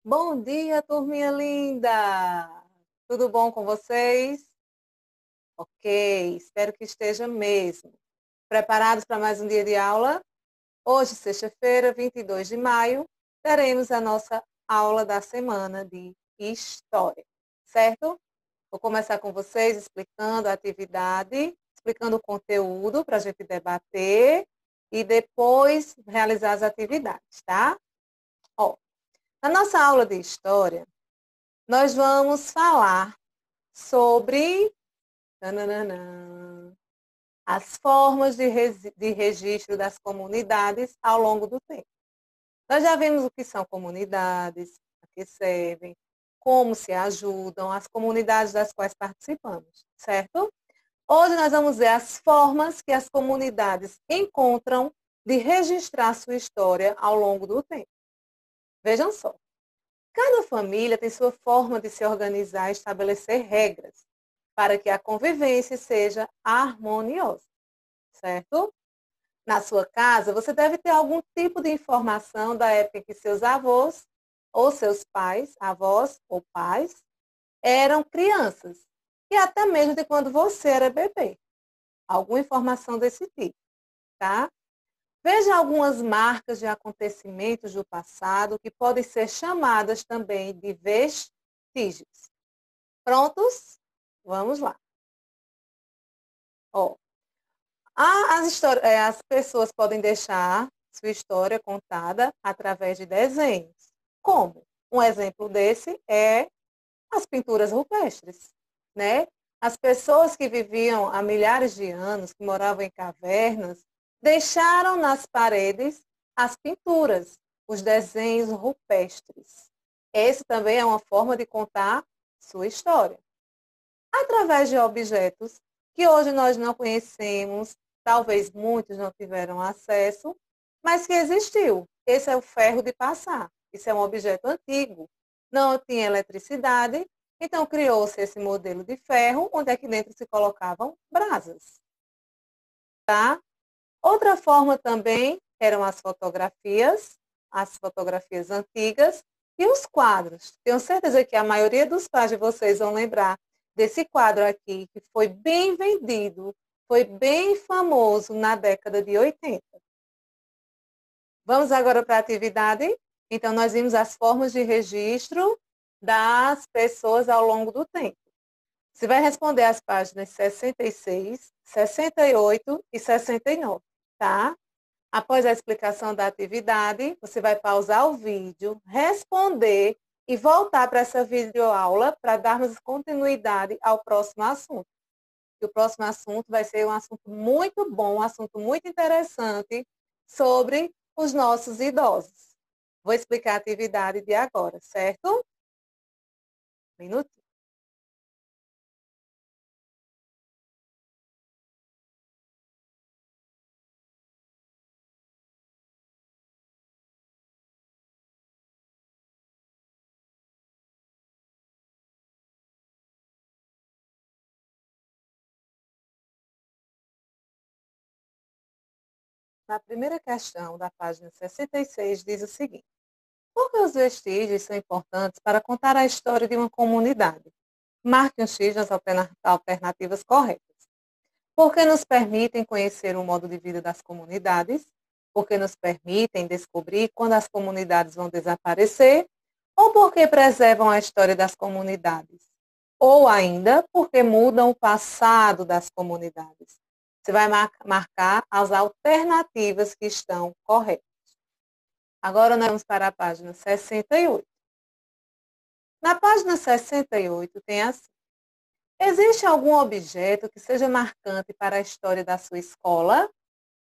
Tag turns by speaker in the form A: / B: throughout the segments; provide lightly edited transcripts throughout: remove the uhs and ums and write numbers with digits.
A: Bom dia, turminha linda! Tudo bom com vocês? Ok, espero que esteja mesmo. Preparados para mais um dia de aula? Hoje, sexta-feira, 22 de maio, teremos a nossa aula da semana de História, certo? Vou começar com vocês explicando a atividade, explicando o conteúdo para a gente debater e depois realizar as atividades, tá? Ó, na nossa aula de História, nós vamos falar sobre tananana, as formas de registro das comunidades ao longo do tempo. Nós já vimos o que são comunidades, a que servem, como se ajudam, as comunidades das quais participamos, certo? Hoje nós vamos ver as formas que as comunidades encontram de registrar sua história ao longo do tempo. Vejam só. Cada família tem sua forma de se organizar e estabelecer regras para que a convivência seja harmoniosa, certo? Na sua casa, você deve ter algum tipo de informação da época em que seus avós ou seus pais, avós ou pais, eram crianças e até mesmo de quando você era bebê. Alguma informação desse tipo, tá? Veja algumas marcas de acontecimentos do passado que podem ser chamadas também de vestígios. Prontos? Vamos lá. Ó, as pessoas podem deixar sua história contada através de desenhos. Como? Um exemplo desse é as pinturas rupestres, né? As pessoas que viviam há milhares de anos, que moravam em cavernas, deixaram nas paredes as pinturas, os desenhos rupestres. Esse também é uma forma de contar sua história. Através de objetos que hoje nós não conhecemos, talvez muitos não tiveram acesso, mas que existiu. Esse é o ferro de passar. Isso é um objeto antigo. Não tinha eletricidade, então criou-se esse modelo de ferro, onde aqui dentro se colocavam brasas. Tá? Outra forma também eram as fotografias antigas e os quadros. Tenho certeza que a maioria dos pais de vocês vão lembrar desse quadro aqui, que foi bem vendido, foi bem famoso na década de 80. Vamos agora para a atividade? Então, nós vimos as formas de registro das pessoas ao longo do tempo. Você vai responder as páginas 66, 68 e 69, tá? Após a explicação da atividade, você vai pausar o vídeo, responder e voltar para essa videoaula para darmos continuidade ao próximo assunto. E o próximo assunto vai ser um assunto muito bom, um assunto muito interessante sobre os nossos idosos. Vou explicar a atividade de agora, certo? Um minuto. Na primeira questão da página 66 diz o seguinte: por que os vestígios são importantes para contar a história de uma comunidade? Marque um X nas alternativas corretas. Porque nos permitem conhecer o modo de vida das comunidades, porque nos permitem descobrir quando as comunidades vão desaparecer, ou porque preservam a história das comunidades, ou ainda porque mudam o passado das comunidades. Você vai marcar as alternativas que estão corretas. Agora nós vamos para a página 68. Na página 68 tem assim: existe algum objeto que seja marcante para a história da sua escola?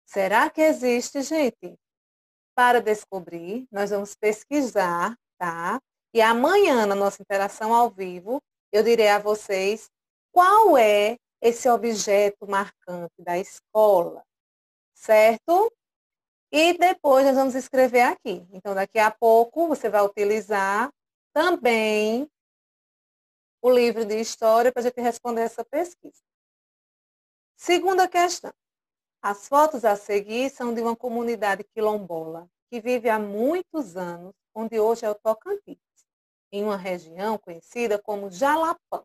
A: Será que existe, gente? Para descobrir, nós vamos pesquisar, tá? E amanhã, na nossa interação ao vivo, eu direi a vocês qual é esse objeto marcante da escola, certo? E depois nós vamos escrever aqui. Então, daqui a pouco, você vai utilizar também o livro de história para a gente responder essa pesquisa. Segunda questão. As fotos a seguir são de uma comunidade quilombola que vive há muitos anos, onde hoje é o Tocantins. em uma região conhecida como Jalapão.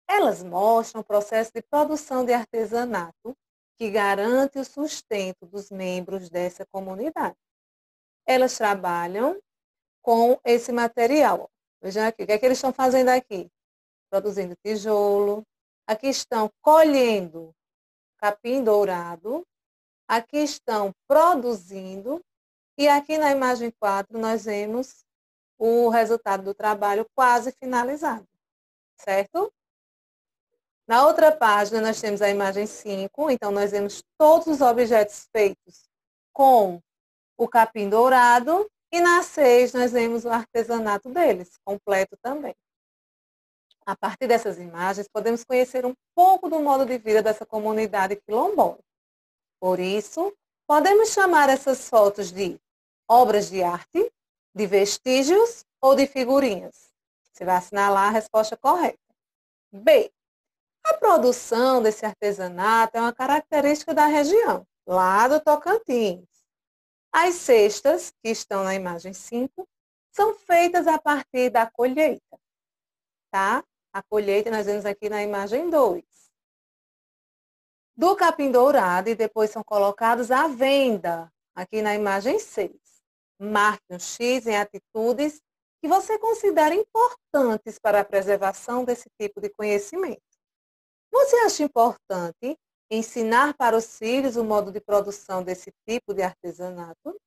A: Elas mostram o processo de produção de artesanato que garante o sustento dos membros dessa comunidade. Elas trabalham com esse material. Vejam aqui, o que é que eles estão fazendo aqui? Produzindo tijolo. Aqui estão colhendo capim dourado. Aqui estão produzindo. E aqui na imagem 4 nós vemos o resultado do trabalho quase finalizado. Certo? Na outra página nós temos a imagem 5. Então nós vemos todos os objetos feitos com o capim dourado. E na 6 nós vemos o artesanato deles, completo também. A partir dessas imagens, podemos conhecer um pouco do modo de vida dessa comunidade quilombola. Por isso, podemos chamar essas fotos de obras de arte, de vestígios ou de figurinhas. Você vai assinalar a resposta correta. B. A produção desse artesanato é uma característica da região, lá do Tocantins. As cestas, que estão na imagem 5, são feitas a partir da colheita. Tá? A colheita nós vemos aqui na imagem 2. Do capim dourado e depois são colocados à venda, aqui na imagem 6. Marque um X em atitudes que você considera importantes para a preservação desse tipo de conhecimento. Você acha importante ensinar para os filhos o modo de produção desse tipo de artesanato?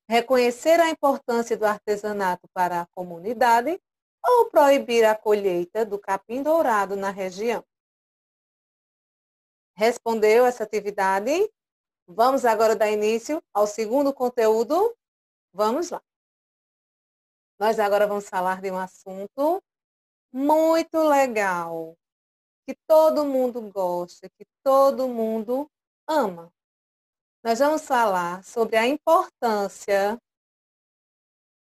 A: Reconhecer a importância do artesanato para a comunidade ou proibir a colheita do capim dourado na região? Respondeu essa atividade? Vamos agora dar início ao segundo conteúdo? Vamos lá. Nós agora vamos falar de um assunto muito legal, que todo mundo gosta, que todo mundo ama. Nós vamos falar sobre a importância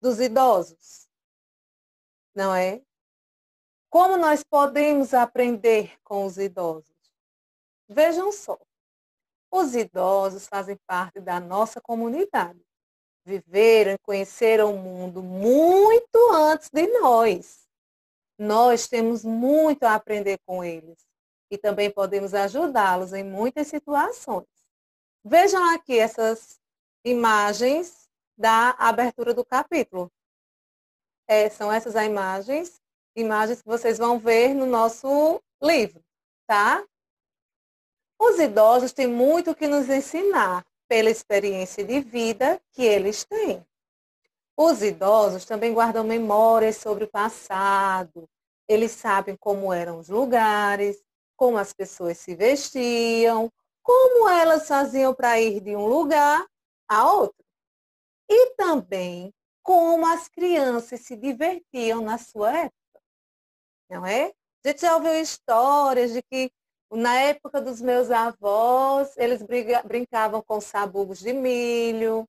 A: dos idosos, não é? Como nós podemos aprender com os idosos? Vejam só, os idosos fazem parte da nossa comunidade. Viveram e conheceram o mundo muito antes de nós. Nós temos muito a aprender com eles e também podemos ajudá-los em muitas situações. Vejam aqui essas imagens da abertura do capítulo. São essas imagens que vocês vão ver no nosso livro, tá? Os idosos têm muito o que nos ensinar pela experiência de vida que eles têm. Os idosos também guardam memórias sobre o passado. Eles sabem como eram os lugares, como as pessoas se vestiam, como elas faziam para ir de um lugar a outro. E também como as crianças se divertiam na sua época. Não é? A gente já ouviu histórias de que na época dos meus avós, eles brincavam com sabugos de milho,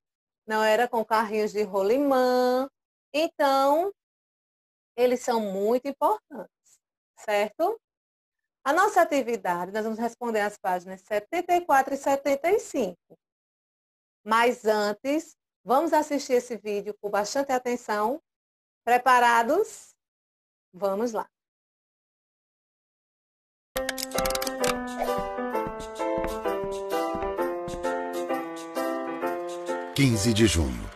A: não era com carrinhos de rolimã. Então, eles são muito importantes, certo? A nossa atividade, nós vamos responder as páginas 74 e 75. Mas antes, vamos assistir esse vídeo com bastante atenção. Preparados? Vamos lá.
B: 15 de junho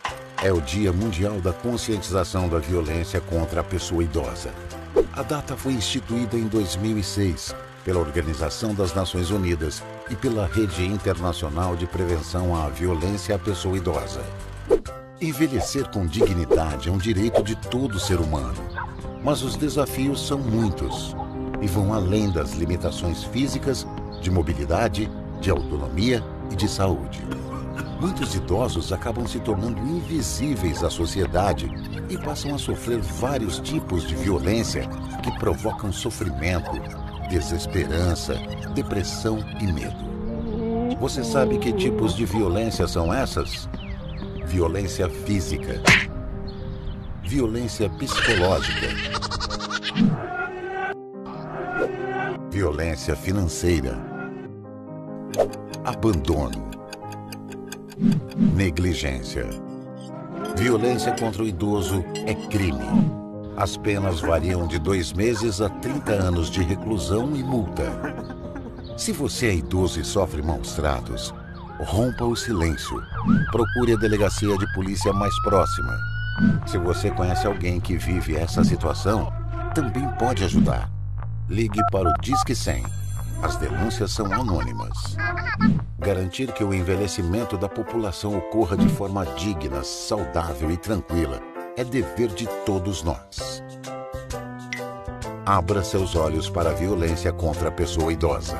B: é o Dia Mundial da Conscientização da Violência contra a Pessoa Idosa. A data foi instituída em 2006 pela Organização das Nações Unidas e pela Rede Internacional de Prevenção à Violência à Pessoa Idosa. Envelhecer com dignidade é um direito de todo ser humano, mas os desafios são muitos e vão além das limitações físicas, de mobilidade, de autonomia e de saúde. Muitos idosos acabam se tornando invisíveis à sociedade e passam a sofrer vários tipos de violência que provocam sofrimento, desesperança, depressão e medo. Você sabe que tipos de violência são essas? Violência física, violência psicológica, violência financeira, abandono, negligência. Violência contra o idoso é crime. As penas variam de 2 meses a 30 anos de reclusão e multa. Se você é idoso e sofre maus-tratos, rompa o silêncio. Procure a delegacia de polícia mais próxima. Se você conhece alguém que vive essa situação, também pode ajudar. Ligue para o Disque 100. As denúncias são anônimas. Garantir que o envelhecimento da população ocorra de forma digna, saudável e tranquila é dever de todos nós. Abra seus olhos para a violência contra a pessoa idosa.